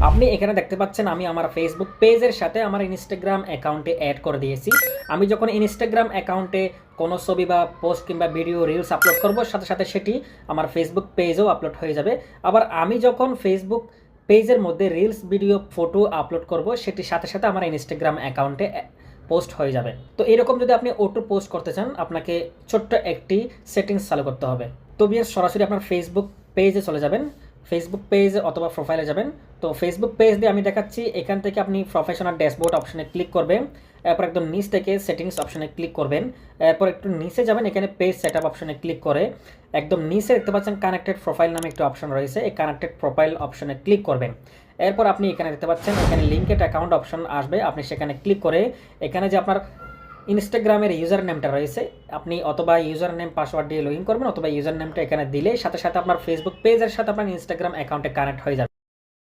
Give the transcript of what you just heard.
আপনি এখানে দেখতে পাচ্ছেন আমি আমার ফেসবুক পেজের সাথে আমার ইনস্টাগ্রাম অ্যাকাউন্টে অ্যাড করে দিয়েছি। আমি যখন ইনস্টাগ্রাম অ্যাকাউন্টে কোনো ছবি বা পোস্ট কিংবা ভিডিও রিলস আপলোড করব, সাথে সাথে সেটি আমার ফেসবুক পেজেও আপলোড হয়ে যাবে। আবার আমি যখন ফেসবুক পেজের মধ্যে রিলস ভিডিও ফটো আপলোড করব, সেটির সাথে সাথে আমার ইনস্টাগ্রাম অ্যাকাউন্টে পোস্ট হয়ে যাবে। তো এরকম যদি আপনি অটো পোস্ট করতে চান, আপনাকে ছোট্ট একটি সেটিংস চালু করতে হবে। তো বিয়ার সরাসরি আপনার ফেসবুক পেজে চলে যাবেন, ফেসবুক পেজ অথবা প্রোফাইলে যাবেন। তো ফেসবুক পেজ দিয়ে আমি দেখাচ্ছি, এখান থেকে আপনি প্রফেশনাল ড্যাশবোর্ড অপশনে ক্লিক করবেন। এরপর একদম নিচ থেকে সেটিংস অপশনে ক্লিক করবেন। এরপর একটু নিচে যাবেন, এখানে পেজ সেটআপ অপশনে ক্লিক করে একদম নিচে দেখতে পাচ্ছেন কানেক্টেড প্রোফাইল নামে একটি অপশন রয়েছে, এই কানেক্টেড প্রোফাইল অপশনে ক্লিক করবেন। এরপর আপনি এখানে দেখতে পাচ্ছেন এখানে লিঙ্কেড অ্যাকাউন্ট অপশন আসবে, আপনি সেখানে ক্লিক করে এখানে যে আপনার ইনস্টাগ্রামের ইউজার নেমটা রয়েছে, আপনি অথবা ইউজার নেম পাসওয়ার্ড দিয়ে লগ ইন করবেন, অথবা ইউজার নেমটা এখানে দিলে সাথে সাথে আপনার ফেসবুক পেজের সাথে আপনার ইনস্টাগ্রাম অ্যাকাউন্টে কানেক্ট হয়ে যাবে।